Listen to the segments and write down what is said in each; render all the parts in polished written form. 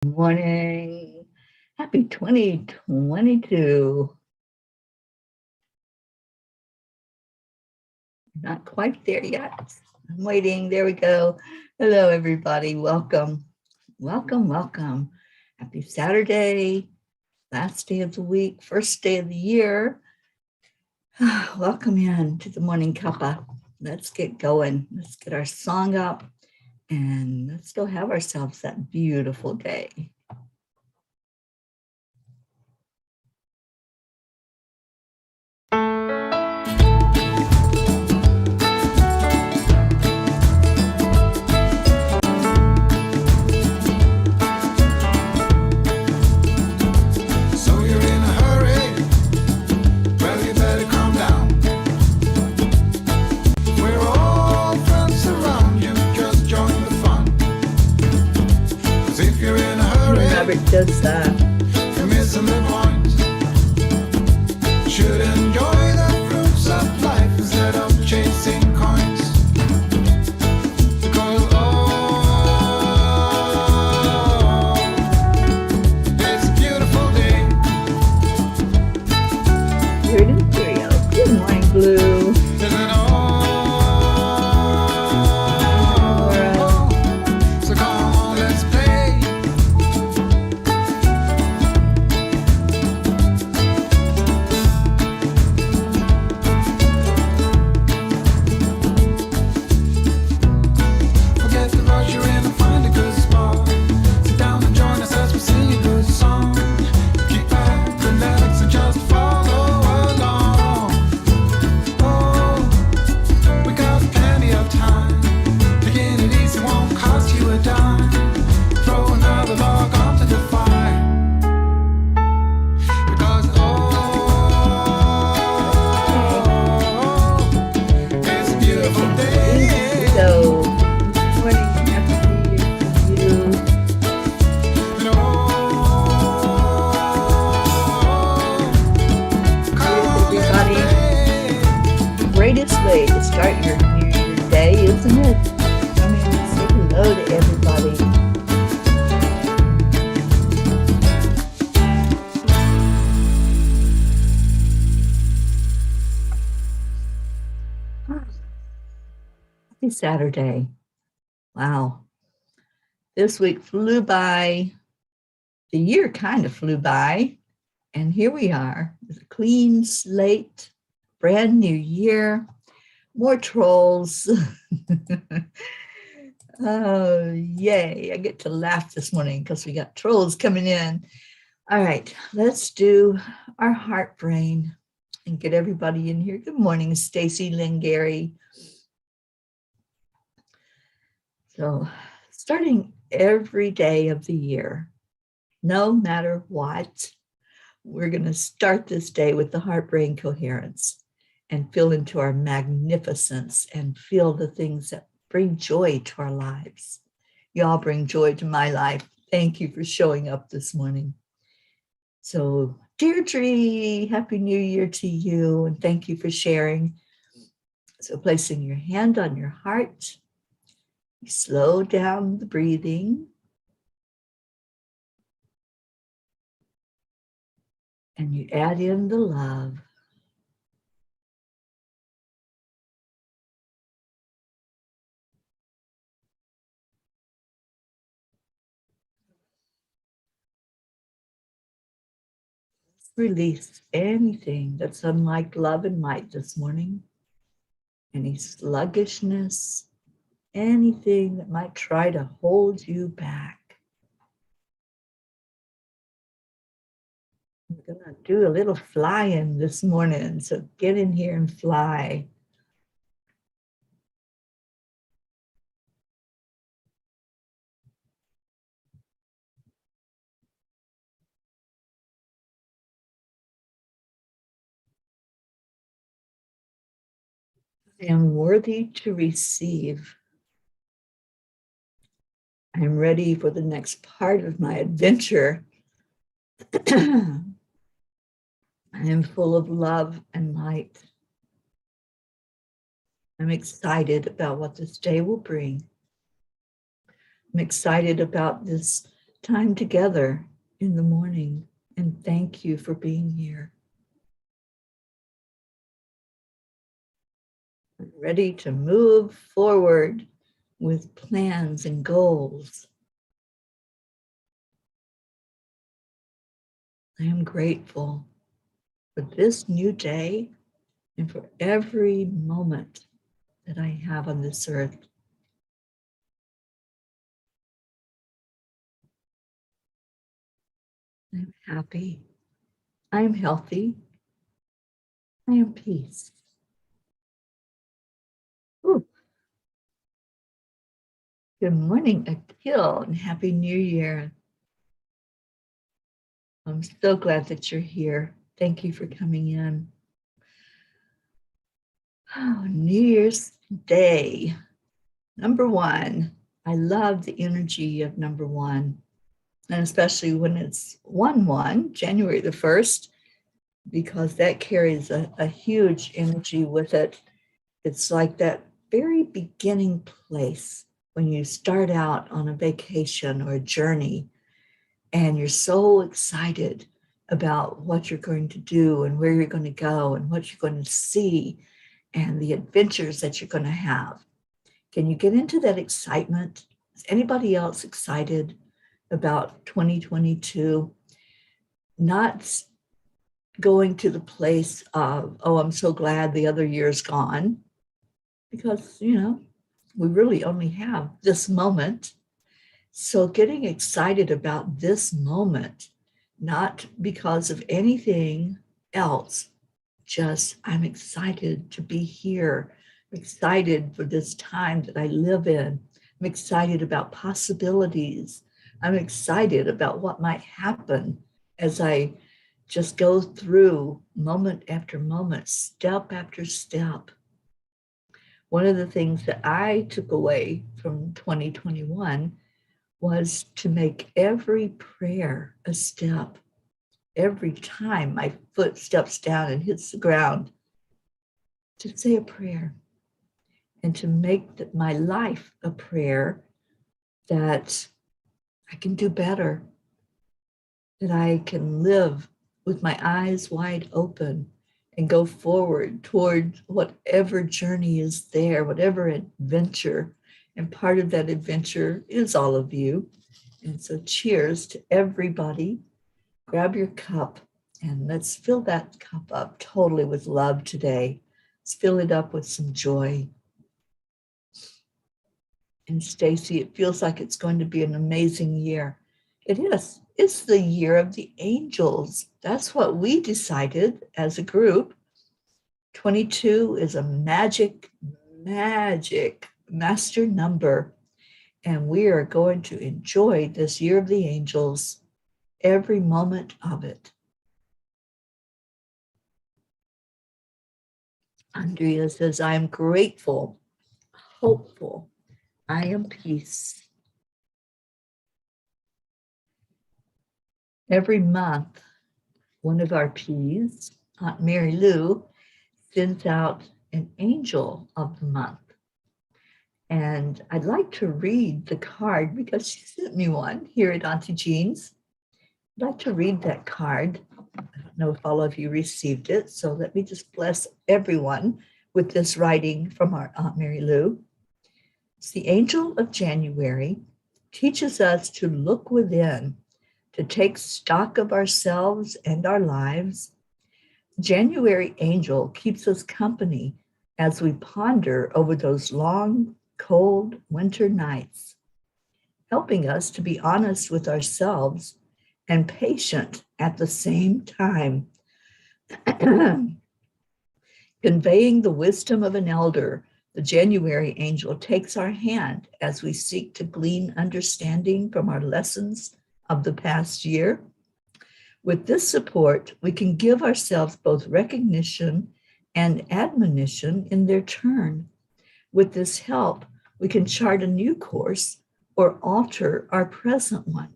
Morning. Happy 2022. Not quite there yet. I'm waiting. There we go. Hello, everybody. Welcome. Welcome. Happy Saturday. Last day of the week, first day of the year. Welcome in to the morning cuppa. Let's get going. Let's get our song up and let's go have ourselves that beautiful day. Does you're missing the point. Should enjoy the fruits of life instead of chasing coins. Because it's a beautiful day. Here it is, Cheerio. Good morning, Blue. Isn't it all? So come on, let's play. Way to start your day, isn't it? Come in and say hello to everybody. Happy Saturday. Wow. This week flew by. The year kind of flew by. And here we are with a clean slate, brand new year. More trolls. Oh, yay. I get to laugh this morning because we got trolls coming in. All right, let's do our heart brain and get everybody in here. Good morning, Stacy, Lynn, Gary. So starting every day of the year, no matter what, we're going to start this day with the heart brain coherence. And feel into our magnificence and feel the things that bring joy to our lives. Y'all bring joy to my life. Thank you for showing up this morning. So, Deirdre, Happy New Year to you, and thank you for sharing. So, placing your hand on your heart, you slow down the breathing. And you add in the love. Release anything that's unlike love and light this morning. Any sluggishness, anything that might try to hold you back. We're going to do a little flying this morning, so get in here and fly. I am worthy to receive. I am ready for the next part of my adventure. I am full of love and light. I'm excited about what this day will bring. I'm excited about this time together in the morning, and thank you for being here. I'm ready to move forward with plans and goals. I am grateful for this new day and for every moment that I have on this earth. I'm happy. I am healthy. I am peace. Ooh. Good morning, Akil, and Happy New Year. I'm so glad that you're here. Thank you for coming in. Oh, New Year's Day. Number one. I love the energy of number one, and especially when it's 1/1, January the 1st, because that carries a huge energy with it. It's like that very beginning place when you start out on a vacation or a journey, and you're so excited about what you're going to do and where you're going to go and what you're going to see and the adventures that you're going to have. Can you get into that excitement? Is anybody else excited about 2022? Not going to the place of, oh, I'm so glad the other year's gone, because, we really only have this moment. So getting excited about this moment, not because of anything else, just I'm excited to be here. I'm excited for this time that I live in. I'm excited about possibilities. I'm excited about what might happen as I just go through moment after moment, step after step. One of the things that I took away from 2021 was to make every prayer a step. Every time my foot steps down and hits the ground, to say a prayer and to make my life a prayer that I can do better, that I can live with my eyes wide open and go forward toward whatever journey is there, whatever adventure. And part of that adventure is all of you. And so cheers to everybody. Grab your cup and let's fill that cup up totally with love today. Let's fill it up with some joy. And Stacy, it feels like it's going to be an amazing year. It is. It's the year of the angels. That's what we decided as a group. 22 is a magic master number. And we are going to enjoy this year of the angels, every moment of it. Andrea says, I am grateful, hopeful. I am peace. Every month, one of our P's, Aunt Mary Lou, sends out an angel of the month. And I'd like to read the card because she sent me one here at Auntie Jean's. I'd like to read that card. I don't know if all of you received it, so let me just bless everyone with this writing from our Aunt Mary Lou. It's the angel of January, teaches us to look within, to take stock of ourselves and our lives. January angel keeps us company as we ponder over those long, cold winter nights, helping us to be honest with ourselves and patient at the same time, conveying the wisdom of an elder. The January angel takes our hand as we seek to glean understanding from our lessons of the past year. With this support, we can give ourselves both recognition and admonition in their turn. With this help, we can chart a new course or alter our present one.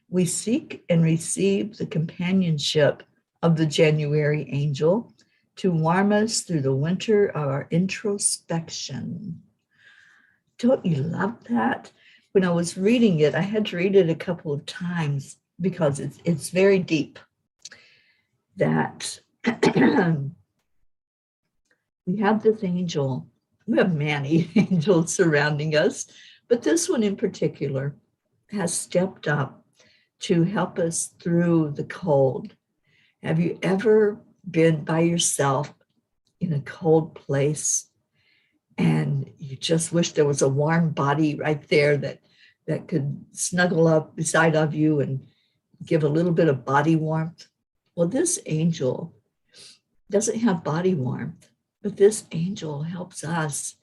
We seek and receive the companionship of the January angel to warm us through the winter of our introspection. Don't you love that? when I was reading it, I had to read it a couple of times because it's very deep. That we have this angel, we have many angels surrounding us, but this one in particular has stepped up to help us through the cold. Have you ever been by yourself in a cold place and you just wish there was a warm body right there that could snuggle up beside of you and give a little bit of body warmth? Well, this angel doesn't have body warmth, but this angel helps us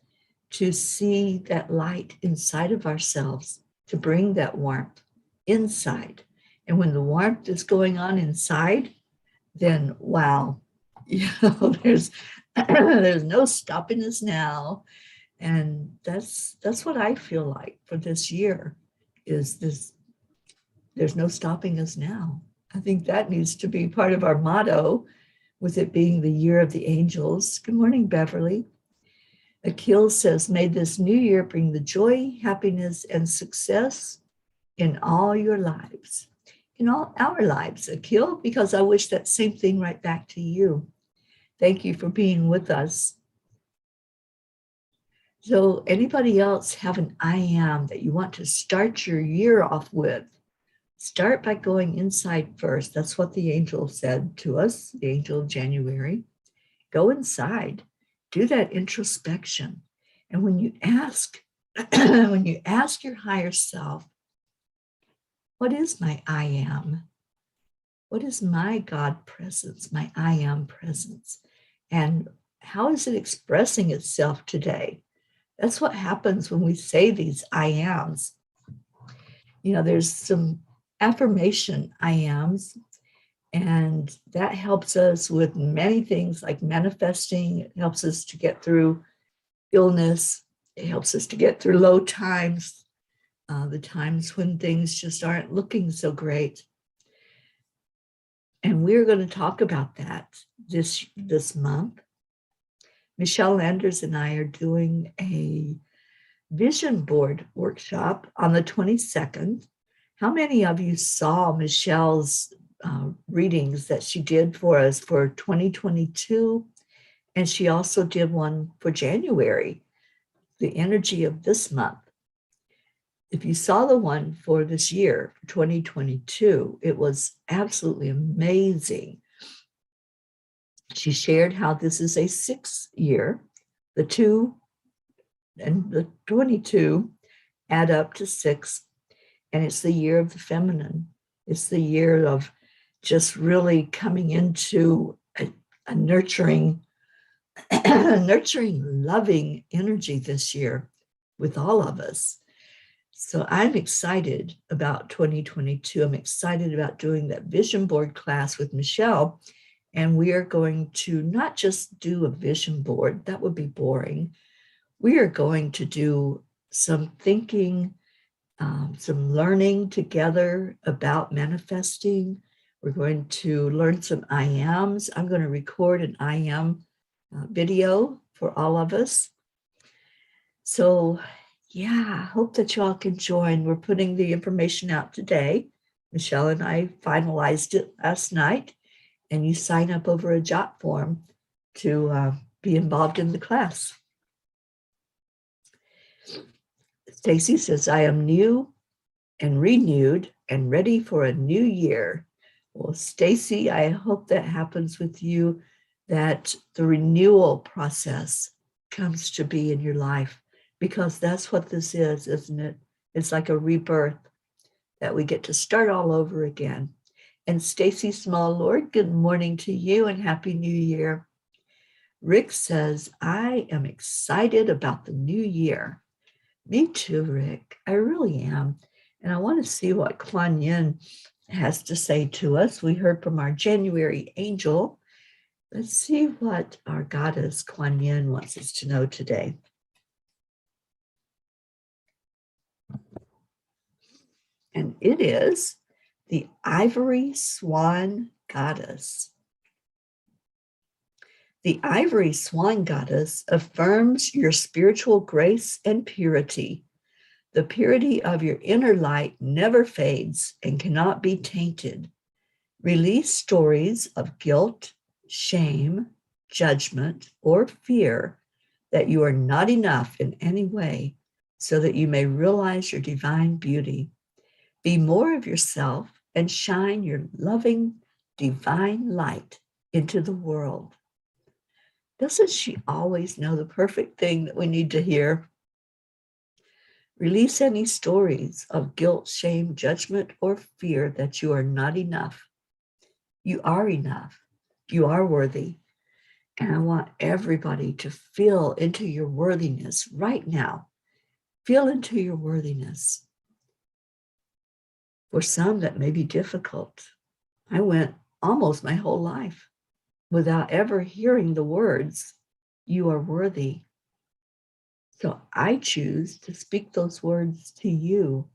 to see that light inside of ourselves, to bring that warmth inside. And when the warmth is going on inside, then wow, there's there's no stopping us now. And that's what I feel like for this year is this, there's no stopping us now. I think that needs to be part of our motto, with it being the year of the angels. Good morning, Beverly. Akil says, may this new year bring the joy, happiness, and success in all your lives, in all our lives, Akil, because I wish that same thing right back to you. Thank you for being with us. So anybody else have an I am that you want to start your year off with? Start by going inside first. That's what the angel said to us, the angel of January. Go inside, do that introspection. And when you ask, when you ask your higher self, what is my I am? What is my God presence, my I am presence? And how is it expressing itself today? That's what happens when we say these I ams. You know, there's some affirmation I ams, and that helps us with many things like manifesting. It helps us to get through illness. It helps us to get through low times, the times when things just aren't looking so great. And we're going to talk about that this month. Michelle Landers and I are doing a vision board workshop on the 22nd. How many of you saw Michelle's readings that she did for us for 2022? And she also did one for January, the energy of this month. If you saw the one for this year, 2022, it was absolutely amazing. She shared how this is a 6th year. The 2 and the 22 add up to 6. And it's the year of the feminine. It's the year of just really coming into a nurturing, loving energy this year with all of us. So I'm excited about 2022. I'm excited about doing that vision board class with Michelle. And we are going to not just do a vision board, that would be boring. We are going to do some thinking, some learning together about manifesting. We're going to learn some I ams. I'm going to record an I am video for all of us. So yeah, I hope that y'all can join. We're putting the information out today. Michelle and I finalized it last night, and you sign up over a jot form to be involved in the class. Stacy says, I am new and renewed and ready for a new year. Well, Stacy, I hope that happens with you, that the renewal process comes to be in your life, because that's what this is, isn't it? It's like a rebirth that we get to start all over again. And Stacy Small Lord, good morning to you and Happy New Year. Rick says, I am excited about the new year. Me too, Rick. I really am. And I want to see what Kuan Yin has to say to us. We heard from our January angel. Let's see what our goddess Kuan Yin wants us to know today. And it is the Ivory Swan goddess. The Ivory Swan goddess affirms your spiritual grace and purity, The purity of your inner light never fades and cannot be tainted. Release stories of guilt, shame, judgment, or fear that you are not enough in any way so that you may realize your divine beauty. Be more of yourself and shine your loving, divine light into the world. Doesn't she always know the perfect thing that we need to hear? Release any stories of guilt, shame, judgment, or fear that you are not enough. You are enough. You are worthy. And I want everybody to feel into your worthiness right now. Feel into your worthiness. For some, that may be difficult. I went almost my whole life without ever hearing the words, "You are worthy." So I choose to speak those words to you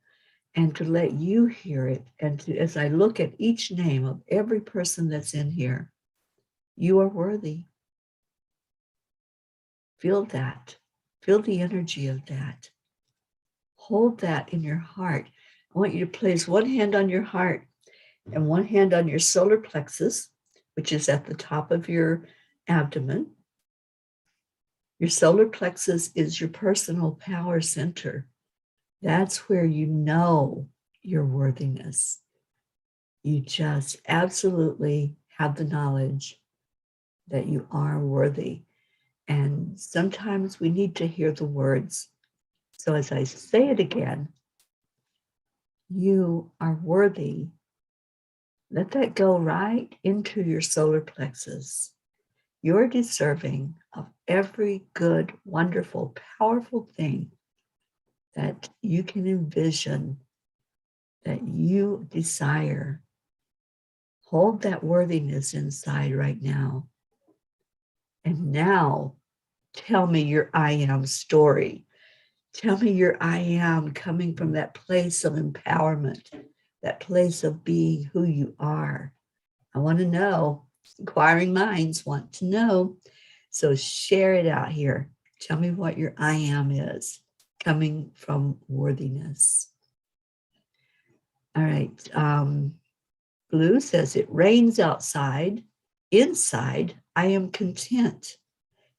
and to let you hear it. And to, as I look at each name of every person that's in here, you are worthy. Feel that. Feel the energy of that. Hold that in your heart. I want you to place one hand on your heart and one hand on your solar plexus, which is at the top of your abdomen. Your solar plexus is your personal power center. That's where you know your worthiness. You just absolutely have the knowledge that you are worthy. And sometimes we need to hear the words. So as I say it again, you are worthy. Let that go right into your solar plexus. You're deserving of every good, wonderful, powerful thing that you can envision, that you desire. Hold that worthiness inside right now. And now tell me your I am story. Tell me your I am coming from that place of empowerment, that place of being who you are. I want to know. Inquiring minds want to know. So share it out here. Tell me what your I am is coming from worthiness. All right. Blue says it rains outside. Inside, I am content.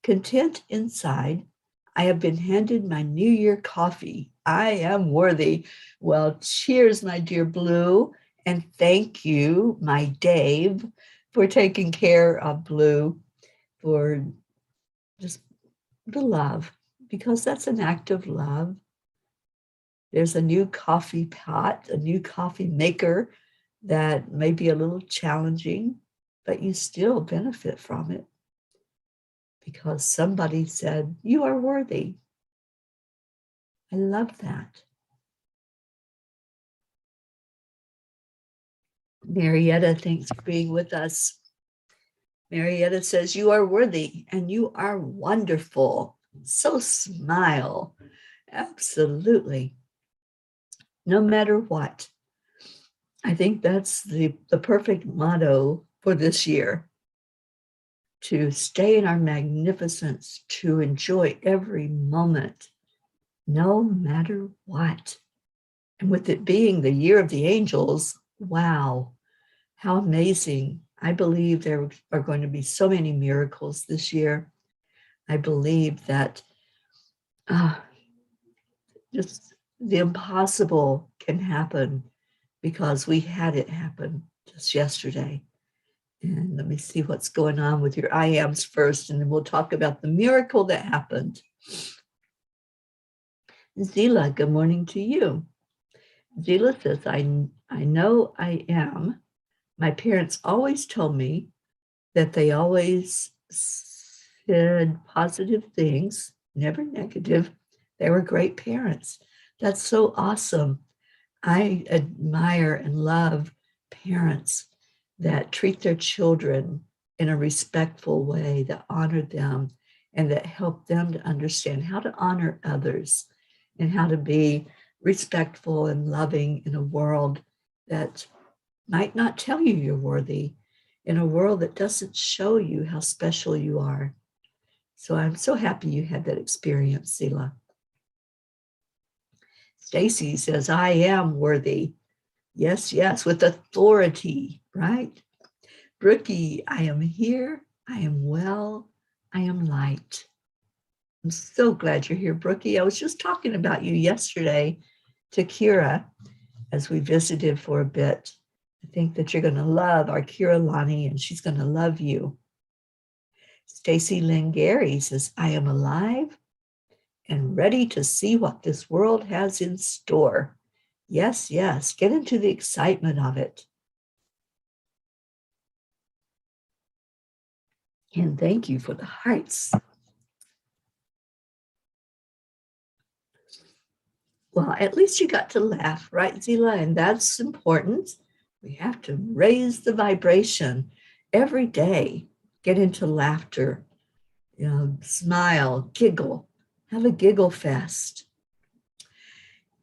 Content inside. I have been handed my New Year coffee. I am worthy. Well, cheers, my dear Blue. And thank you, my Dave, for taking care of Blue, for just the love, because that's an act of love. There's a new coffee pot, a new coffee maker that may be a little challenging, but you still benefit from it because somebody said, you are worthy. I love that. Marietta, thanks for being with us. Marietta says, you are worthy and you are wonderful. So smile. Absolutely. No matter what. I think that's the perfect motto for this year. To stay in our magnificence, to enjoy every moment, no matter what. And with it being the year of the angels, wow, how amazing. I believe there are going to be so many miracles this year. I believe that just the impossible can happen because we had it happen just yesterday. And let me see what's going on with your I ams first, and then we'll talk about the miracle that happened. Zila, good morning to you. Zila says, I know I am. My parents always told me that they always said positive things, never negative. They were great parents. That's so awesome. I admire and love parents that treat their children in a respectful way, that honor them, and that help them to understand how to honor others and how to be respectful and loving in a world that might not tell you you're worthy, in a world that doesn't show you how special you are. So I'm so happy you had that experience, Sila. Stacy says, I am worthy. Yes, yes, with authority, right? Brookie, I am here. I am well. I am light. I'm so glad you're here, Brookie. I was just talking about you yesterday to Kira as we visited for a bit. I think that you're going to love our Kira Lani, and she's going to love you. Stacy Lynn Gary says, I am alive and ready to see what this world has in store. Yes, yes, get into the excitement of it. And thank you for the hearts. Well, at least you got to laugh, right, Zila? And that's important. We have to raise the vibration every day. Get into laughter, smile, giggle, have a giggle fest.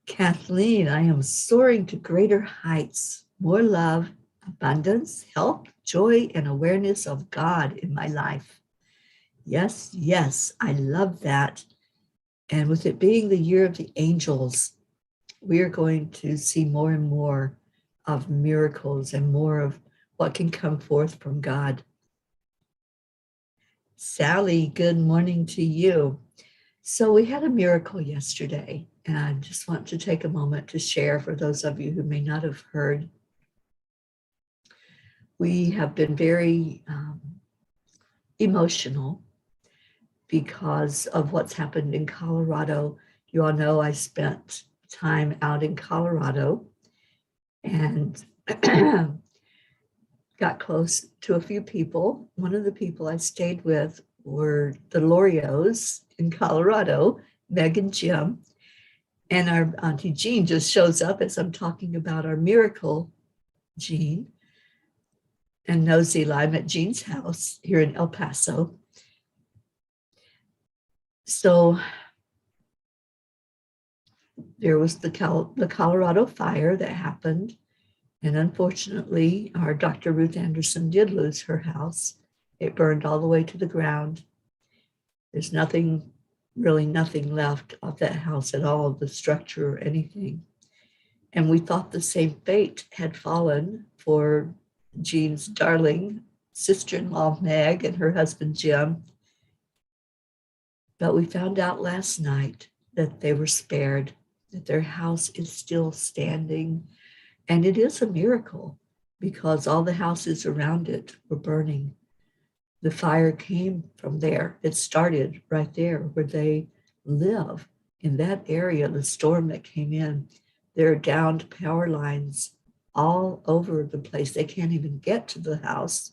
Kathleen, I am soaring to greater heights, more love, abundance, health, joy, and awareness of God in my life. Yes, yes, I love that. And with it being the year of the angels, we are going to see more and more of miracles and more of what can come forth from God. Sally, good morning to you. So we had a miracle yesterday, and I just want to take a moment to share for those of you who may not have heard. We have been very emotional because of what's happened in Colorado. You all know I spent time out in Colorado and got close to a few people. One of the people I stayed with were the Lorios in Colorado, Meg and Jim. And our Auntie Jean just shows up as I'm talking about our miracle, Jean. And Nosy, I'm at Jean's house here in El Paso. So there was the Colorado fire that happened. And unfortunately, our Dr. Ruth Anderson did lose her house. It burned all the way to the ground. There's really nothing left of that house at all, the structure or anything. And we thought the same fate had fallen for Jean's darling sister-in-law, Meg, and her husband, Jim. But we found out last night that they were spared, that their house is still standing. And it is a miracle because all the houses around it were burning. The fire came from there. It started right there where they live. In that area, the storm that came in, there are downed power lines all over the place. They can't even get to the house,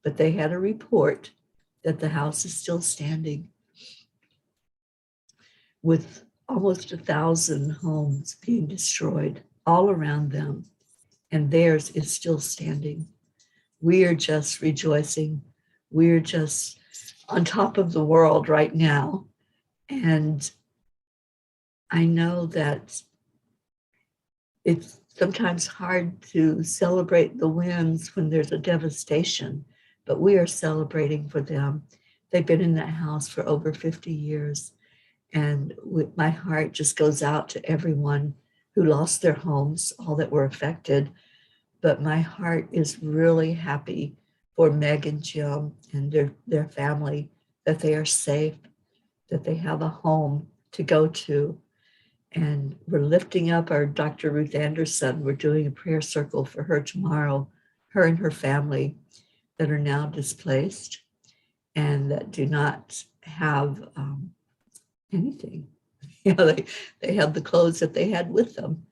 but they had a report that the house is still standing with almost 1,000 homes being destroyed all around them, and theirs is still standing. We are just rejoicing. We're just on top of the world right now. And I know that it's sometimes hard to celebrate the wins when there's a devastation, but we are celebrating for them. They've been in that house for over 50 years. And my heart just goes out to everyone who lost their homes, all that were affected. But my heart is really happy for Meg and Jim and their family, that they are safe, that they have a home to go to. And we're lifting up our Dr. Ruth Anderson. We're doing a prayer circle for her tomorrow, her and her family that are now displaced and that do not have anything. They have the clothes that they had with them,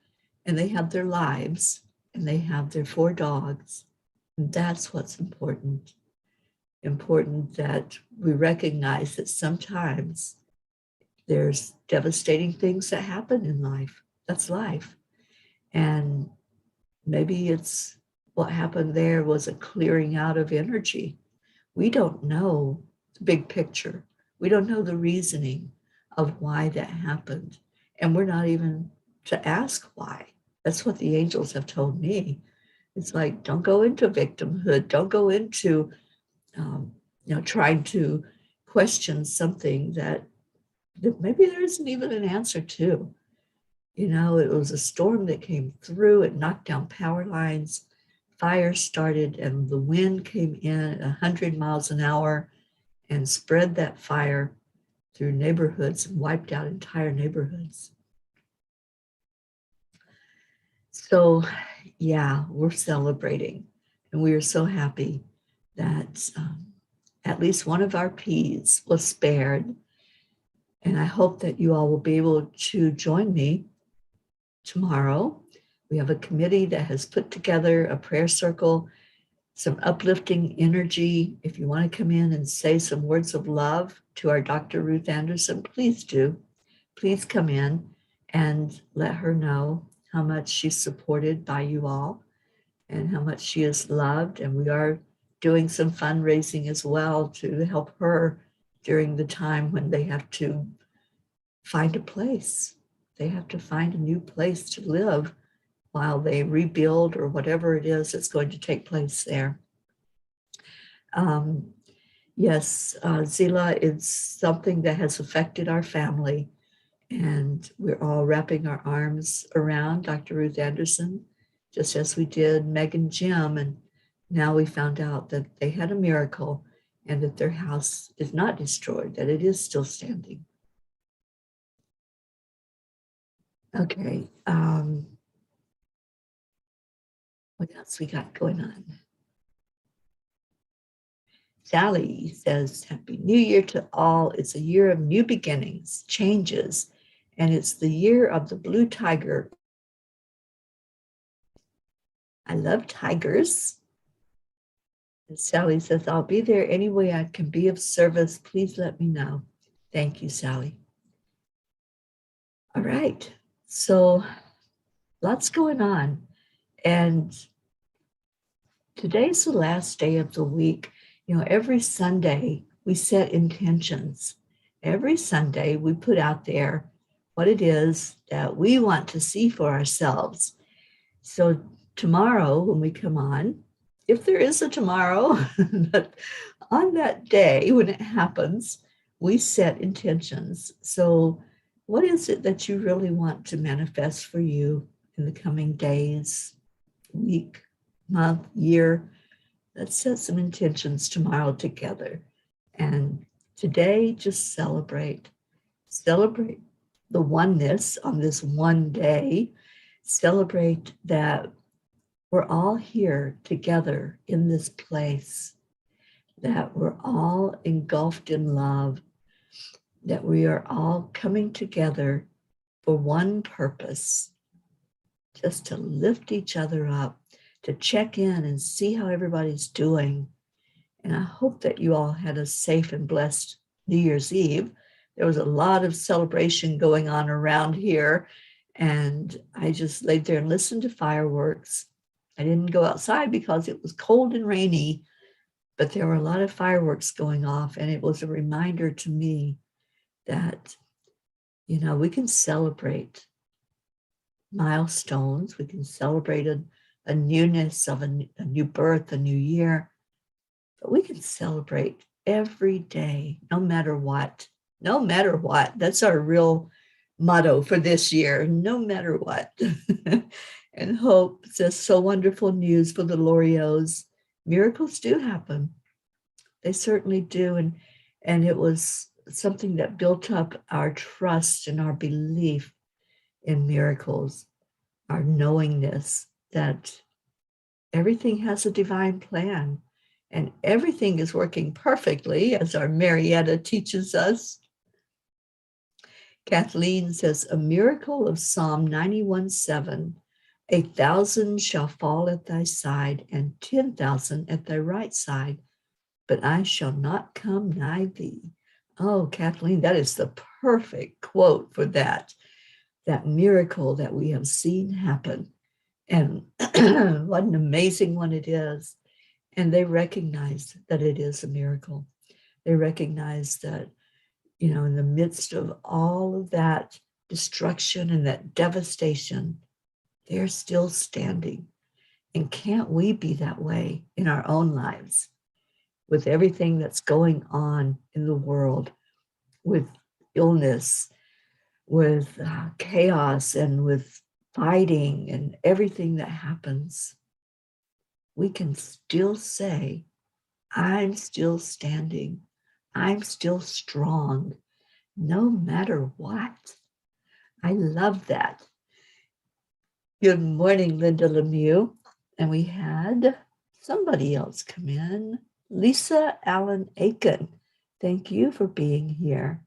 and they have their lives, and they have their 4 dogs. And that's what's important. Important that we recognize that sometimes there's devastating things that happen in life. That's life. And maybe it's what happened there was a clearing out of energy. We don't know the big picture. We don't know the reasoning of why that happened. And we're not even to ask why. That's what the angels have told me. It's like, don't go into victimhood. Don't go into, trying to question something that maybe there isn't even an answer to. You know, it was a storm that came through, it knocked down power lines, fire started, and the wind came in at 100 miles an hour and spread that fire through neighborhoods and wiped out entire neighborhoods. So, yeah, we're celebrating, and we are so happy that at least one of our peas was spared. And I hope that you all will be able to join me tomorrow. We have a committee that has put together a prayer circle, some uplifting energy. If you want to come in and say some words of love to our Dr. Ruth Anderson, please do. Please come in and let her know how much she's supported by you all and how much she is loved. And we are doing some fundraising as well to help her during the time when they have to find a place. They have to find a new place to live while they rebuild or whatever it is that's going to take place there. Yes, Zila is something that has affected our family, and we're all wrapping our arms around Dr. Ruth Anderson, just as we did Meg and Jim. And now we found out that they had a miracle and that their house is not destroyed, that it is still standing. Okay. What else we got going on? Sally says, Happy New Year to all. It's a year of new beginnings, changes, and it's the year of the blue tiger. I love tigers. And Sally says, I'll be there any way I can be of service. Please let me know. Thank you, Sally. All right. So lots going on. And today's the last day of the week. You know, every Sunday we set intentions. Every Sunday we put out there what it is that we want to see for ourselves. So tomorrow when we come on, if there is a tomorrow, but on that day when it happens, we set intentions. So what is it that you really want to manifest for you in the coming days, week, month, year? Let's set some intentions tomorrow together. And today, just celebrate. Celebrate the oneness on this one day. Celebrate that we're all here together in this place, that we're all engulfed in love, that we are all coming together for one purpose, just to lift each other up, to check in and see how everybody's doing. And I hope that you all had a safe and blessed New Year's Eve. There was a lot of celebration going on around here, and I just laid there and listened to fireworks. I didn't go outside because it was cold and rainy, but there were a lot of fireworks going off, and it was a reminder to me that, you know, we can celebrate milestones. We can celebrate a newness of a new birth, a new year, but we can celebrate every day, no matter what. No matter what. That's our real motto for this year, no matter what. And Hope says, so wonderful news for the Loriots. Miracles do happen. They certainly do. And it was something that built up our trust and our belief in miracles, our knowingness that everything has a divine plan and everything is working perfectly, as our Marietta teaches us. Kathleen says, a miracle of Psalm 91:7, 1,000 shall fall at thy side and 10,000 at thy right side, but I shall not come nigh thee. Oh, Kathleen, that is the perfect quote for that miracle that we have seen happen. And what an amazing one it is. And they recognize that it is a miracle. They recognize that, you know, in the midst of all of that destruction and that devastation, they're still standing. And can't we be that way in our own lives with everything that's going on in the world, with illness, with chaos and with fighting and everything that happens, we can still say, I'm still standing. I'm still strong, no matter what. I love that. Good morning, Linda Lemieux. And we had somebody else come in, Lisa Allen Aiken. Thank you for being here.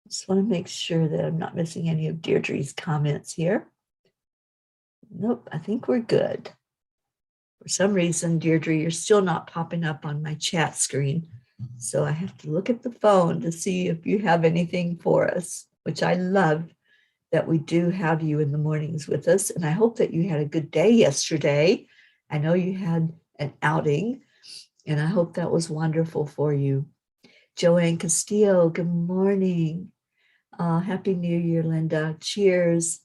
Just want to make sure that I'm not missing any of Deirdre's comments here. Nope, I think we're good. For some reason, Deirdre, you're still not popping up on my chat screen. So I have to look at the phone to see if you have anything for us, which I love that we do have you in the mornings with us. And I hope that you had a good day yesterday. I know you had an outing, and I hope that was wonderful for you. Joanne Castillo, good morning. Happy New Year, Linda. Cheers.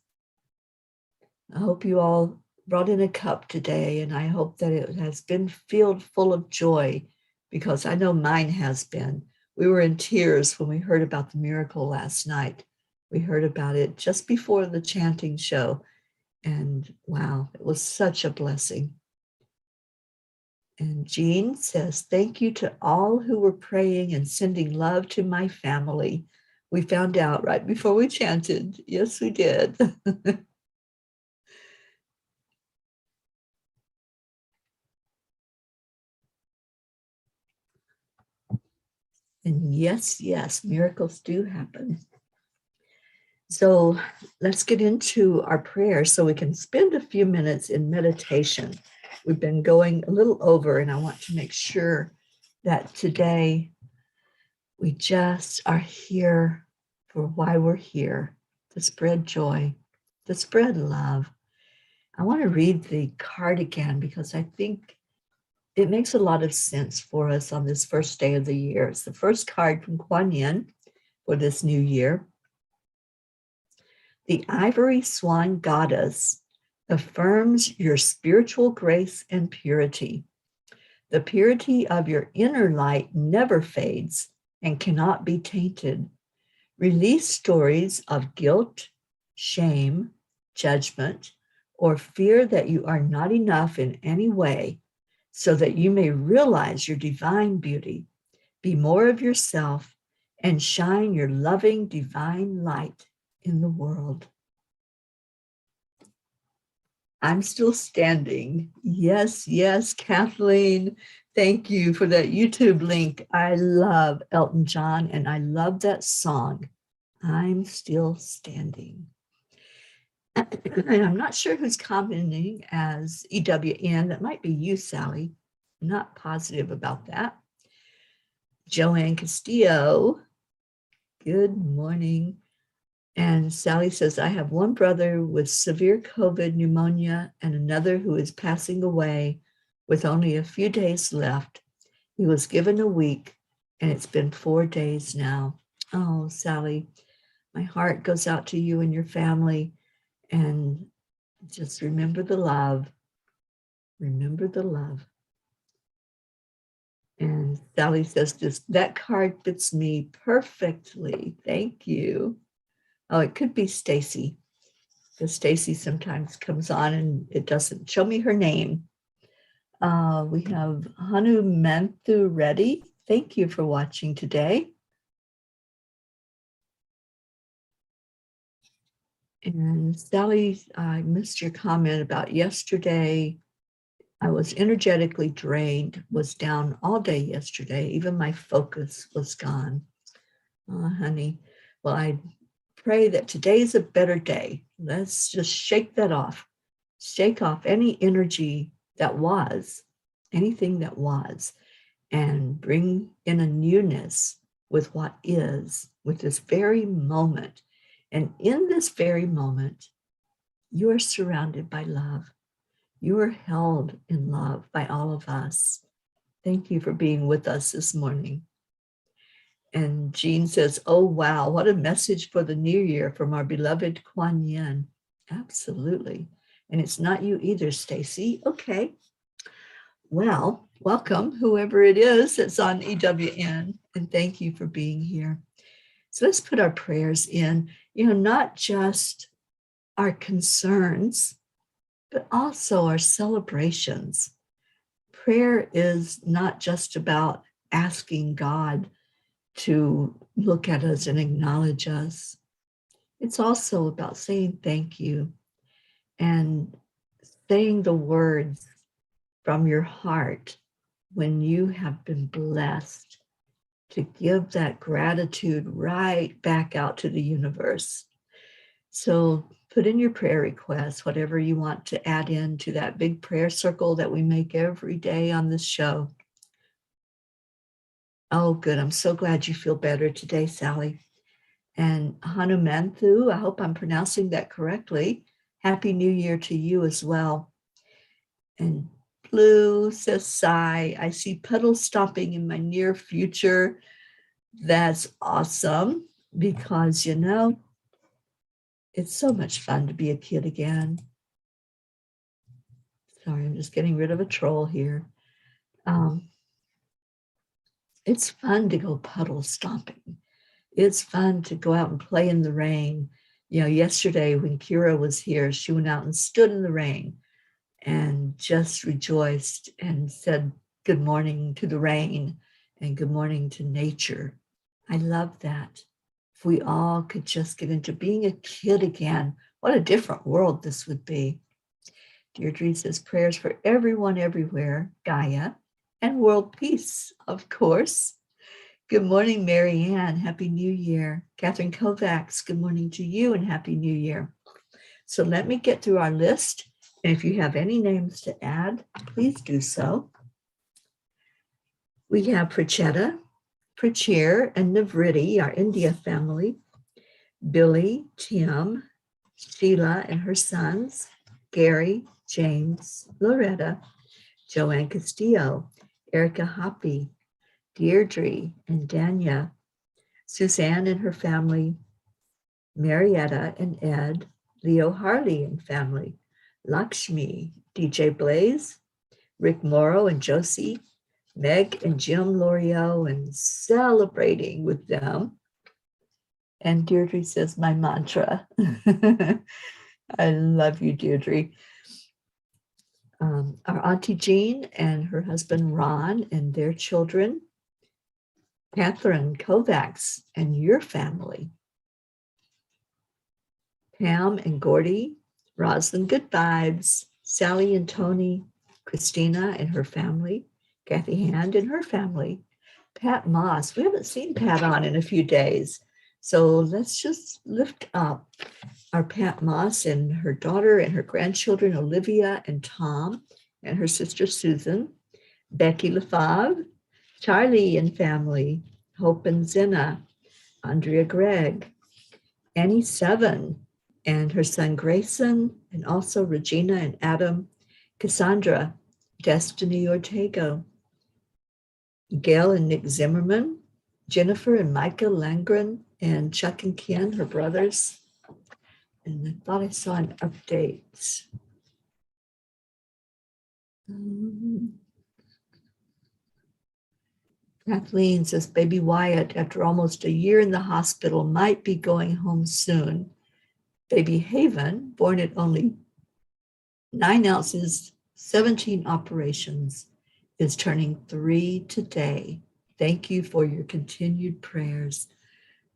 I hope you all brought in a cup today, and I hope that it has been filled full of joy, because I know mine has been. We were in tears when we heard about the miracle last night. We heard about it just before the chanting show, and wow, it was such a blessing. And Jean says, thank you to all who were praying and sending love to my family. We found out right before we chanted. Yes, we did. And yes, miracles do happen. So let's get into our prayer so we can spend a few minutes in meditation. We've been going a little over, and I want to make sure that today we just are here for why we're here, to spread joy, to spread love. I want to read the card again because I think it makes a lot of sense for us on this first day of the year. It's the first card from Kuan Yin for this new year. The Ivory Swan goddess affirms your spiritual grace and purity. The purity of your inner light never fades and cannot be tainted. Release stories of guilt, shame, judgment, or fear that you are not enough in any way, so that you may realize your divine beauty, be more of yourself, and shine your loving divine light in the world. I'm still standing. Yes, Kathleen. Thank you for that YouTube link. I love Elton John, and I love that song, I'm Still Standing. And I'm not sure who's commenting as EWN. That might be you, Sally. I'm not positive about that. Joanne Castillo, good morning. And Sally says, I have one brother with severe COVID pneumonia and another who is passing away with only a few days left. He was given a week, and it's been 4 days now. Oh, Sally, my heart goes out to you and your family. And just remember the love. Remember the love. And Sally says, that card fits me perfectly. Thank you. Oh, it could be Stacy, because Stacy sometimes comes on and it doesn't show me her name. We have Hanumanthu Reddy. Thank you for watching today. And Sally, I missed your comment about yesterday. I was energetically drained, was down all day yesterday. Even my focus was gone. Oh, honey. Well, I pray that today's a better day. Let's just shake that off. Shake off any energy that was, anything that was, and bring in a newness with what is, with this very moment. And in this very moment, you are surrounded by love. You are held in love by all of us. Thank you for being with us this morning. And Jean says, oh, wow, what a message for the new year from our beloved Kuan Yin. Absolutely. And it's not you either, Stacy. Okay. Well, welcome, whoever it is that's on EWN. And thank you for being here. So let's put our prayers in, not just our concerns, but also our celebrations. Prayer is not just about asking God to look at us and acknowledge us. It's also about saying thank you and saying the words from your heart when you have been blessed, to give that gratitude right back out to the universe. So put in your prayer requests, whatever you want to add into that big prayer circle that we make every day on this show. Oh, good. I'm so glad you feel better today, Sally. And Hanumanthu, I hope I'm pronouncing that correctly. Happy New Year to you as well. And Blue says, sigh, I see puddles stomping in my near future. That's awesome because, it's so much fun to be a kid again. Sorry, I'm just getting rid of a troll here. It's fun to go puddle stomping. It's fun to go out and play in the rain. Yesterday when Kira was here, she went out and stood in the rain and just rejoiced and said good morning to the rain and good morning to nature. I love that. If we all could just get into being a kid again, what a different world this would be. Deirdre says prayers for everyone everywhere, Gaia, and world peace, of course. Good morning, Mary Ann. Happy New Year. Catherine Kovacs, good morning to you and Happy New Year. So let me get through our list. And if you have any names to add, please do so. We have Prachetta, Prachir, and Navriti, our India family. Billy, Tim, Sheila and her sons, Gary, James, Loretta, Joanne Castillo, Erica Hoppy, Deirdre and Danya, Suzanne and her family, Marietta and Ed, Leo Harley and family, Lakshmi, DJ Blaze, Rick Morrow and Josie, Meg and Jim L'Oreal, and celebrating with them. And Deirdre says, my mantra. I love you, Deirdre. Our Auntie Jean and her husband Ron and their children, Catherine Kovacs and your family, Pam and Gordy, Roslyn Good Vibes, Sally and Tony, Christina and her family, Kathy Hand and her family, Pat Moss. We haven't seen Pat on in a few days, so let's just lift up our Pat Moss and her daughter and her grandchildren, Olivia and Tom, and her sister Susan, Becky LaFave, Charlie and family, Hope and Zena, Andrea Gregg, Annie Seven, and her son Grayson, and also Regina and Adam, Cassandra, Destiny Ortega, Gail and Nick Zimmerman, Jennifer and Micah Langren, and Chuck and Ken, her brothers. And I thought I saw an update. Kathleen says, baby Wyatt, after almost a year in the hospital, might be going home soon. Baby Haven, born at only 9 ounces, 17 operations, is turning 3 today. Thank you for your continued prayers.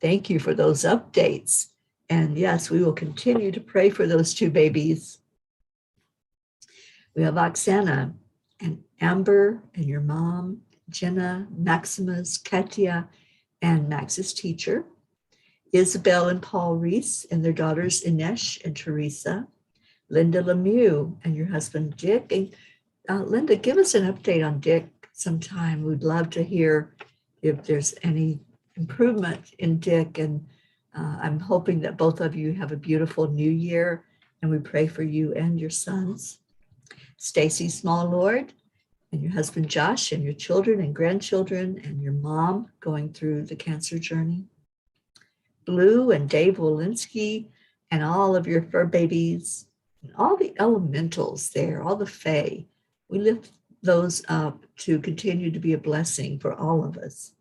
Thank you for those updates. And yes, we will continue to pray for those 2 babies. We have Oksana and Amber and your mom, Jenna, Maximus, Katia, and Max's teacher, Isabel and Paul Reese and their daughters Inesh and Teresa, Linda Lemieux and your husband Dick. And Linda, give us an update on Dick sometime. We'd love to hear if there's any improvement in Dick. And I'm hoping that both of you have a beautiful new year, and we pray for you and your sons. Stacy Small Lord and your husband Josh and your children and grandchildren and your mom going through the cancer journey. Blue and Dave Walensky and all of your fur babies and all the elementals there, all the fae. We lift those up to continue to be a blessing for all of us.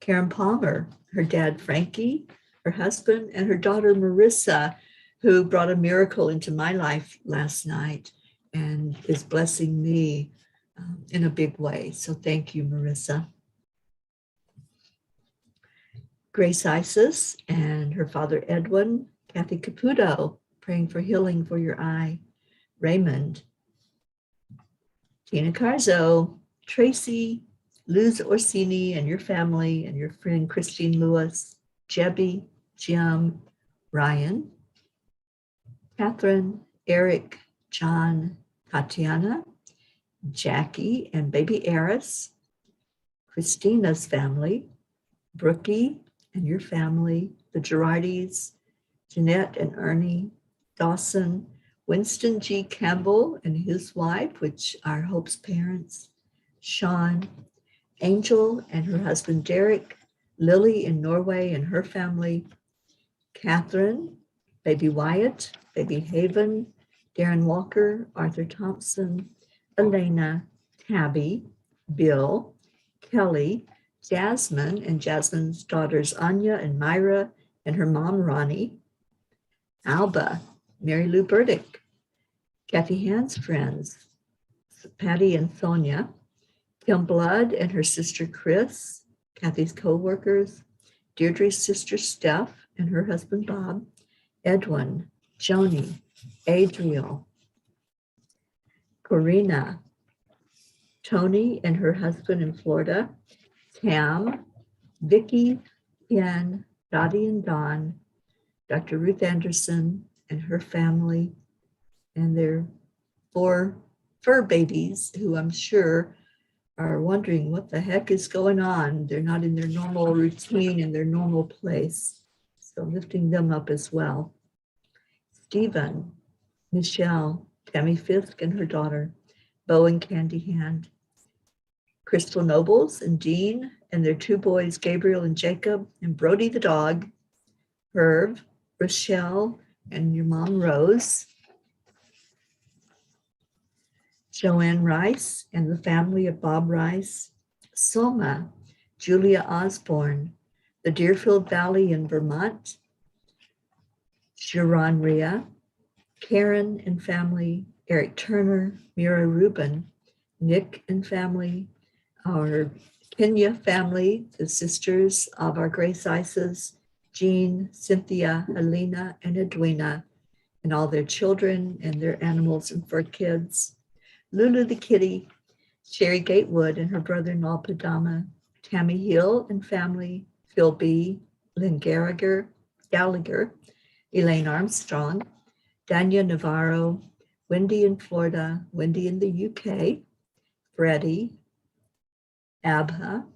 Karen Palmer, her dad, Frankie, her husband, and her daughter, Marissa, who brought a miracle into my life last night and is blessing me in a big way. So thank you, Marissa. Grace Isis and her father, Edwin, Kathy Caputo, praying for healing for your eye, Raymond, Tina Carzo, Tracy, Luz Orsini and your family and your friend Christine Lewis, Jebby, Jim, Ryan, Catherine, Eric, John, Tatiana, Jackie and baby Eris, Christina's family, Brookie and your family, the Girardis, Jeanette and Ernie, Dawson, Winston G. Campbell and his wife, which are Hope's parents, Sean, Angel and her husband Derek, Lily in Norway and her family, Catherine, baby Wyatt, baby Haven, Darren Walker, Arthur Thompson, Elena, Tabby, Bill, Kelly, Jasmine and Jasmine's daughters Anya and Myra and her mom Ronnie, Alba, Mary Lou Burdick, Kathy Hand's friends, Patty and Sonia, Kim Blood and her sister Chris, Kathy's co-workers, Deirdre's sister Steph and her husband Bob, Edwin, Joni, Adriel, Corina, Tony and her husband in Florida, Tam, Vicky, Jen, Dottie and Dawn, Dr. Ruth Anderson and her family, and their 4 fur babies who I'm sure are wondering what the heck is going on. They're not in their normal routine, in their normal place. So lifting them up as well. Stephen, Michelle, Tammy Fisk and her daughter, Bo and Candy Hand, Crystal Nobles and Dean and their 2 boys, Gabriel and Jacob, and Brody the dog, Herb, Rochelle, and your mom, Rose, Joanne Rice and the family of Bob Rice, Soma, Julia Osborne, the Deerfield Valley in Vermont, Sharon Rhea, Karen and family, Eric Turner, Mira Rubin, Nick and family, our Kenya family, the sisters of our Grace Isis, Jean, Cynthia, Helena, and Edwina, and all their children and their animals and fur kids, Lulu the kitty, Sherry Gatewood and her brother-in-law Padama, Tammy Hill and family, Phil B., Lynn Gallagher, Elaine Armstrong, Dania Navarro, Wendy in Florida, Wendy in the UK, Freddie, Abha,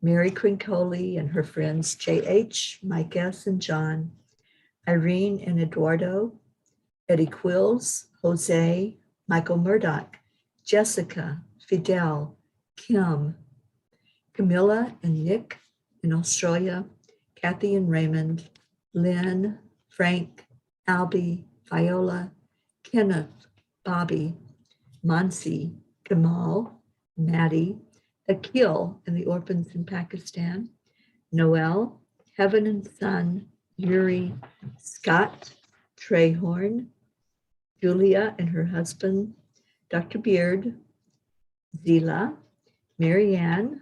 Mary Crincoli and her friends J.H., Mike S. and John, Irene and Eduardo, Eddie Quills, Jose, Michael Murdoch, Jessica, Fidel, Kim, Camilla and Nick in Australia, Kathy and Raymond, Lynn, Frank, Albie, Viola, Kenneth, Bobby, Mansi, Kamal, Maddie, Akil and the orphans in Pakistan, Noel, Heaven and Son, Yuri, Scott, Trey Horn, Julia and her husband, Dr. Beard, Zila, Marianne,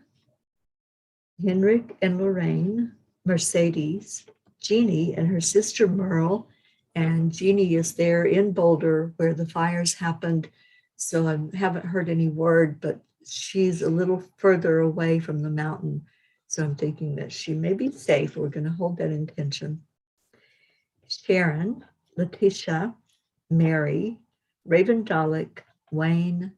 Henrik and Lorraine, Mercedes, Jeannie and her sister Merle, and Jeannie is there in Boulder where the fires happened. So I haven't heard any word, but she's a little further away from the mountain. So I'm thinking that she may be safe. We're going to hold that intention. Sharon, Letitia, Mary, Raven Dalek, Wayne,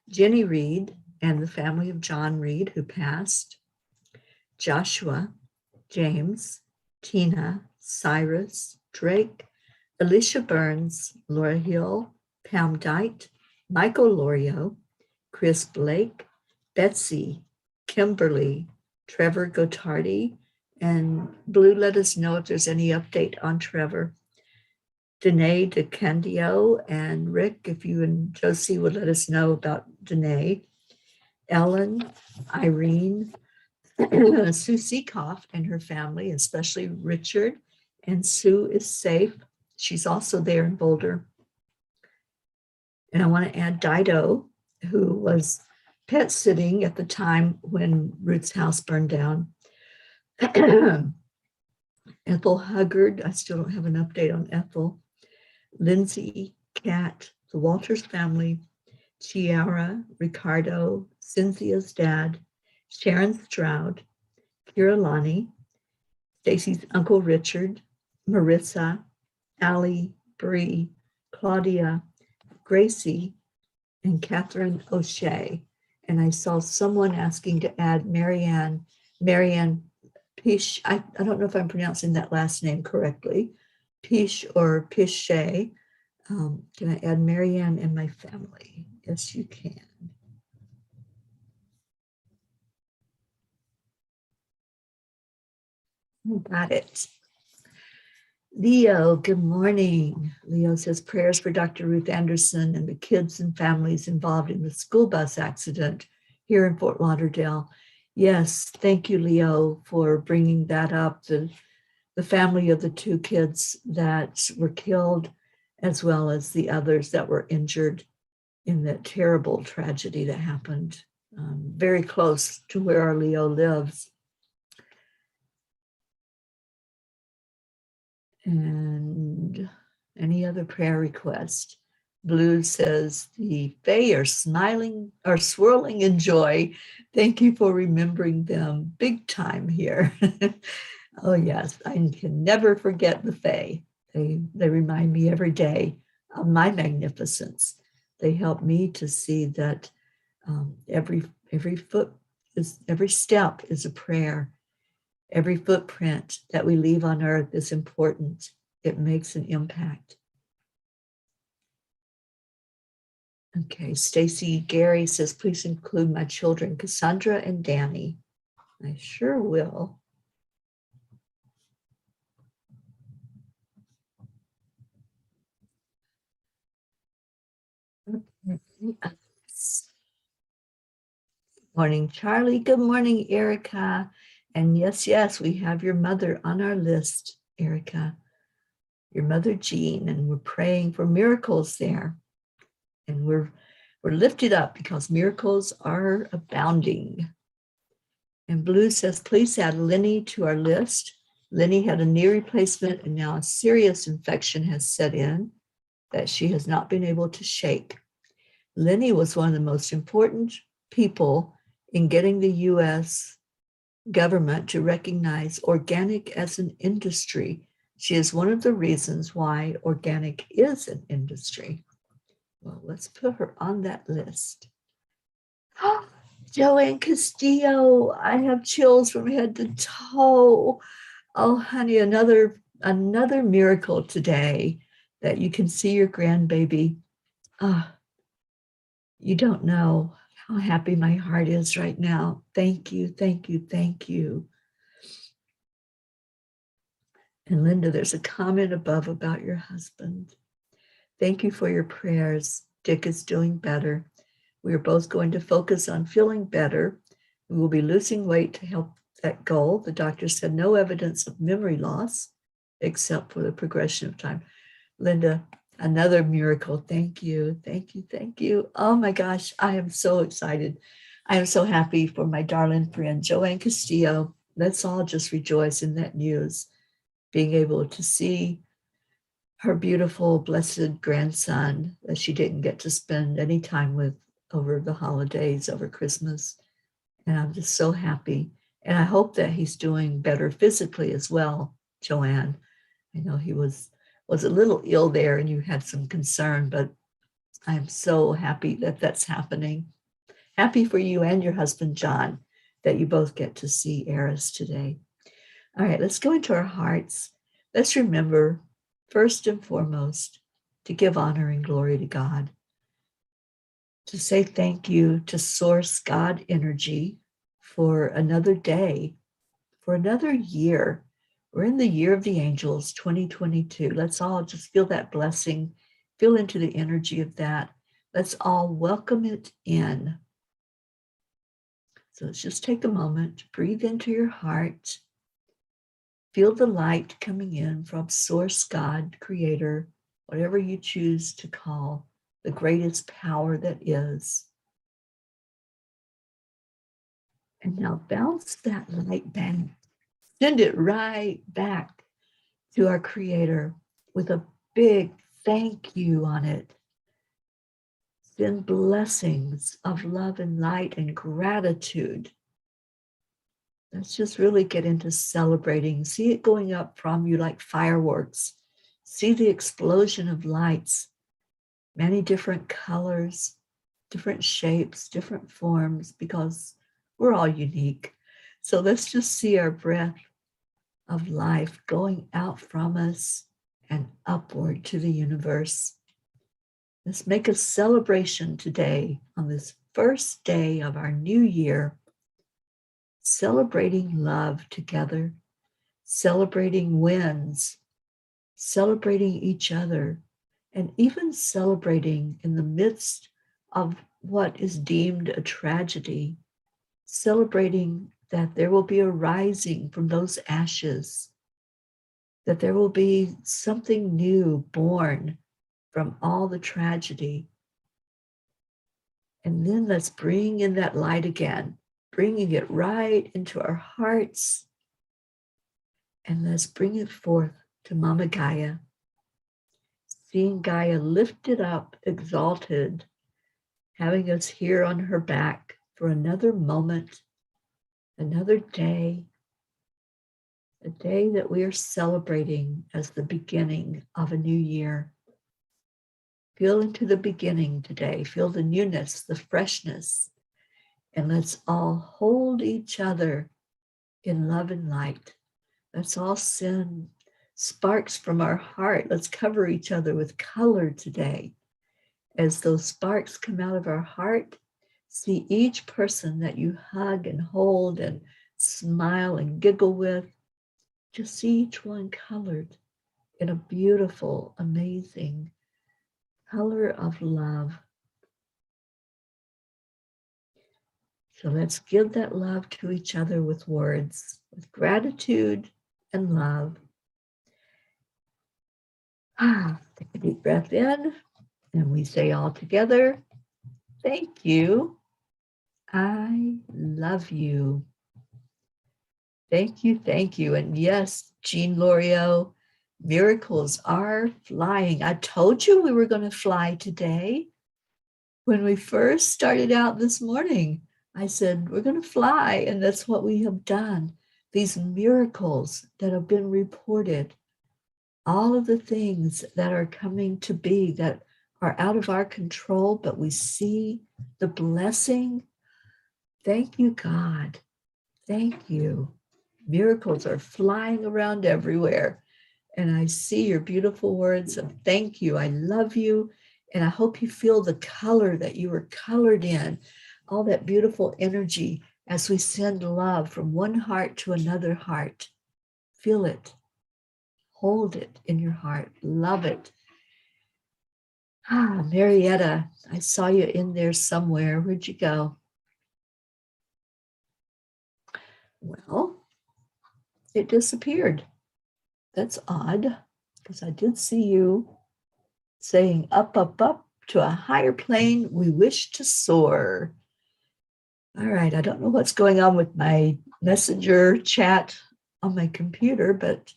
Jenny Reed, and the family of John Reed who passed, Joshua, James, Tina, Cyrus, Drake, Alicia Burns, Laura Hill, Pam Dite, Michael Lorio, Chris Blake, Betsy, Kimberly, Trevor Gotardi, and Blue, let us know if there's any update on Trevor. Danae DeCandio and Rick, if you and Josie would let us know about Danae. Ellen, Irene, Sue Seekoff and her family, especially Richard, and Sue is safe. She's also there in Boulder. And I want to add Dido, who was pet sitting at the time when Ruth's house burned down. Ethel Huggard, I still don't have an update on Ethel. Lindsay, Kat, the Walters family, Chiara, Ricardo, Cynthia's dad, Sharon Stroud, Kira Lonnie, Stacy's Uncle Richard, Marissa, Allie, Bree, Claudia, Gracie, and Catherine O'Shea. And I saw someone asking to add Marianne Pish. I don't know if I'm pronouncing that last name correctly. Pish or Pishay. Can I add Marianne and my family? Yes, you can. Got it. Leo, good morning. Leo says prayers for Dr. Ruth Anderson and the kids and families involved in the school bus accident here in Fort Lauderdale. Yes, thank you, Leo, for bringing that up. The family of the two kids that were killed, as well as the others that were injured in that terrible tragedy that happened very close to where our Leo lives. And any other prayer request? Blue says the Fae are smiling, are swirling in joy. Thank you for remembering them big time here. Oh yes, I can never forget the Fae. They remind me every day of my magnificence. They help me to see that every step is a prayer. Every footprint that we leave on earth is important. It makes an impact. Okay, Stacy Gary says, please include my children, Cassandra and Danny. I sure will. Okay. Morning, Charlie. Good morning, Erica. And yes, we have your mother on our list, Erica, your mother, Jean, and we're praying for miracles there. And we're lifted up because miracles are abounding. And Blue says, please add Lenny to our list. Lenny had a knee replacement and now a serious infection has set in that she has not been able to shake. Lenny was one of the most important people in getting the U.S. government to recognize organic as an industry. She is one of the reasons why organic is an industry. Well, let's put her on that list. Joanne Castillo, I have chills from head to toe. Oh, honey, another miracle today that you can see your grandbaby. You don't know how happy my heart is right now. Thank you, thank you, thank you. And Linda, there's a comment above about your husband. Thank you for your prayers. Dick is doing better. We are both going to focus on feeling better. We will be losing weight to help that goal. The doctor said no evidence of memory loss, except for the progression of time. Linda, another miracle. Thank you, thank you, thank you. Oh my gosh, I am so excited. I am so happy for my darling friend, Joanne Castillo. Let's all just rejoice in that news, being able to see her beautiful, blessed grandson that she didn't get to spend any time with over the holidays, over Christmas. And I'm just so happy. And I hope that he's doing better physically as well, Joanne. I know he was a little ill there and you had some concern, but I'm so happy that that's happening. Happy for you and your husband, John, that you both get to see Eris today. All right, let's go into our hearts. Let's remember, first and foremost, to give honor and glory to God, to say thank you to Source God Energy for another day, for another year. We're in the year of the angels, 2022. Let's all just feel that blessing, feel into the energy of that. Let's all welcome it in. So let's just take a moment, breathe into your heart, feel the light coming in from Source, God, Creator, whatever you choose to call the greatest power that is. And now bounce that light back, send it right back to our Creator with a big thank you on it. Send blessings of love and light and gratitude. Let's just really get into celebrating. See it going up from you like fireworks. See the explosion of lights, many different colors, different shapes, different forms, because we're all unique. So let's just see our breath of life going out from us and upward to the universe. Let's make a celebration today on this first day of our new year, celebrating love together, celebrating wins, celebrating each other, and even celebrating in the midst of what is deemed a tragedy, celebrating that there will be a rising from those ashes, that there will be something new born from all the tragedy. And then let's bring in that light again, bringing it right into our hearts. And let's bring it forth to Mama Gaia, seeing Gaia lifted up, exalted, having us here on her back for another moment, another day, a day that we are celebrating as the beginning of a new year. Feel into the beginning today. Feel the newness, the freshness, and let's all hold each other in love and light. Let's all send sparks from our heart. Let's cover each other with color today. As those sparks come out of our heart, see each person that you hug and hold and smile and giggle with. Just see each one colored in a beautiful, amazing color of love. So let's give that love to each other with words, with gratitude and love. Take a deep breath in, and we say all together, thank you. I love you. Thank you, thank you. And yes, Jean Loriot, miracles are flying. I told you we were going to fly today. When we first started out this morning, I said, we're going to fly. And that's what we have done. These miracles that have been reported, all of the things that are coming to be that are out of our control, but we see the blessing. Thank you, God. Thank you. Miracles are flying around everywhere. And I see your beautiful words of thank you. I love you. And I hope you feel the color that you were colored in, all that beautiful energy as we send love from one heart to another heart. Feel it. Hold it in your heart. Love it. Marietta, I saw you in there somewhere. Where'd you go? Well, it disappeared. That's odd, because I did see you saying up, up, up to a higher plane we wish to soar. All right, I don't know what's going on with my messenger chat on my computer, but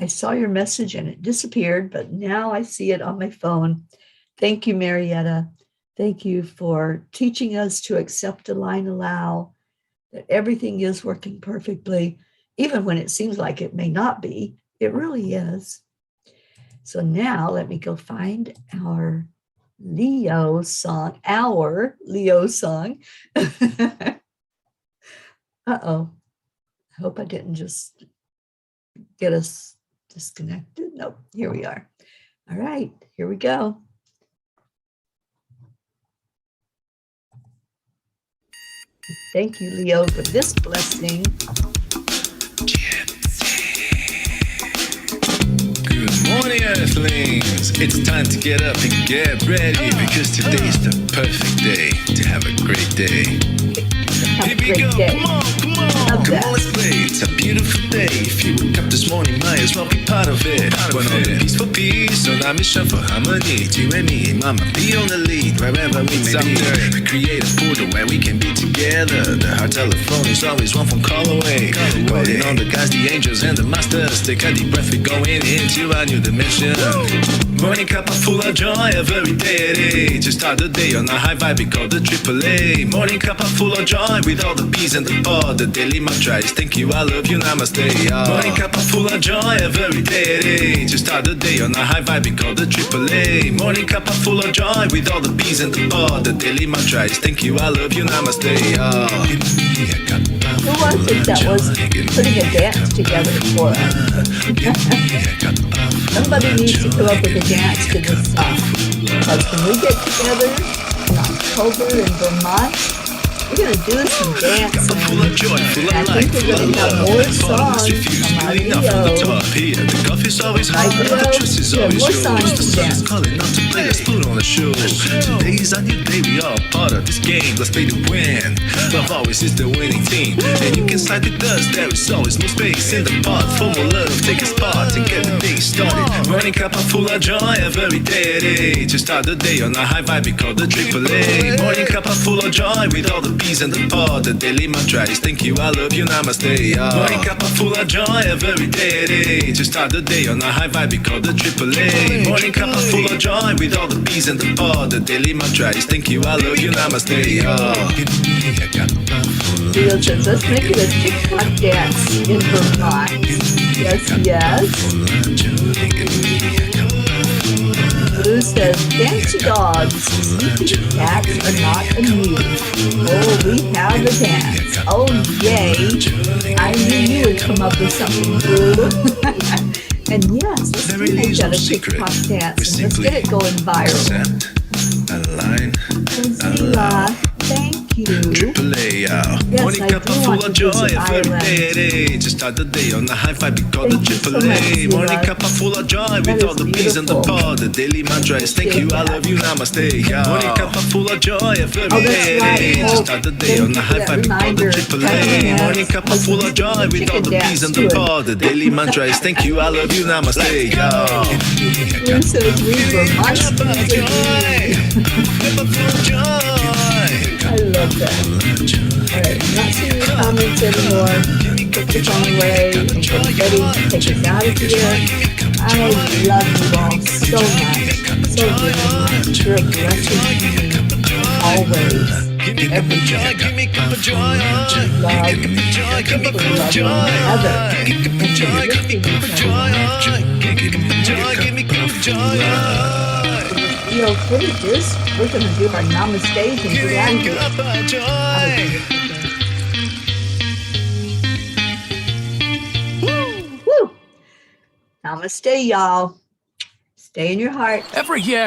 I saw your message and it disappeared, but now I see it on my phone. Thank you, Marietta. Thank you for teaching us to accept, align, allow, that everything is working perfectly, even when it seems like it may not be. It really is. So now let me go find our Leo song, Uh-oh. I hope I didn't just get us disconnected. Nope, here we are. All right, here we go. Thank you, Leo, for this blessing. Good morning, Earthlings. It's time to get up and get ready because today's the perfect day to have a great day. have a Here we great go. day. Come on, come on. Love Come that. on, let's play. It's a beautiful day. If you woke up this morning, might as well be part of it. One on the peace for peace, on our mission for harmony. You and me, mama, be on the lead wherever we may be. We create a portal where we can be together. The heart telephone is always one phone call away. Calling on the guys, the angels, and the masters. Take a deep breath, we're going into a new dimension. Morning cup of full of joy every day. Just start the day on a high vibe, we call the AAA. Morning cup of full of joy with all the peas and the pod. The daily mantra is thank you, I love you, namaste. Morning cup of full of joy every day. Just start the day on a high vibe, we call the AAA. Morning cup of full of joy with all the peas and the pod. The daily mantra is thank you, I love you, namaste. Who was it that was putting a dance together for us? Somebody needs to come up with a dance to this song. Because when we get together in October in Vermont, we're going to do some dancing. I think we're going to have more songs from our Leo. The coffee's always hot, Right, the trust is Leo? always More yours. songs The to sun's dance. calling out to play, let's put on a show. Today's a new day, we all part of this game. Let's play to win. Love always is the winning team. And you can side with us, there is always more space in the pot. For more love, take a spot and get the day started. Morning cup of full of joy every day. Just start the day on a high vibe, we call the AAA. Morning cup of full of joy with all the peas and the pod. The daily mantra is thank you, I love you, namaste. Morning cup of full of joy every day. Just start the day on a high vibe, we call the AAA. Morning cup of full of joy with all the peas and the pod. The daily mantra is thank you, I love you, namaste. Leo says, let's make it a TikTok dance in Vermont. Yes, yes. Blue says, fancy dogs, sleepy cats are not amused. Oh, we have a dance. Oh, yay. I knew you would come up with something, Blue. And yes, let's There make is that no a secret. TikTok dance. We And let's get it going viral. Accept, align, Zila, thank you. AAA, Yes, morning I cup do of full want to of joy visit every Ireland. day. Just start the day on a high vibe, we call the Thank you so AAA. much, Morning Zila. cup of full of joy That with is all the peas and the beautiful. pod. The daily mantra is thank you, I love you, namaste. Morning cup of full of joy every Oh, that's day. right. Just Oh, start the day thank on you a for high that vibe, we call the reminder. AAA. Morning cup of full of joy with all the peas and the pod. The daily mantra is thank you, I love you, namaste. Blue says we were monsters. I love that. All right, not seeing your comments anymore. Put your phone away and get ready to take us out of here. I love you all so much, so very much. You're a blessing to me, always, every day. Love, people love one another, and to lifting each other. You know, what is this? We're going to do our namaste and get out of here. Have a beautiful day. Woo! Namaste, y'all. Stay in your heart. Every year,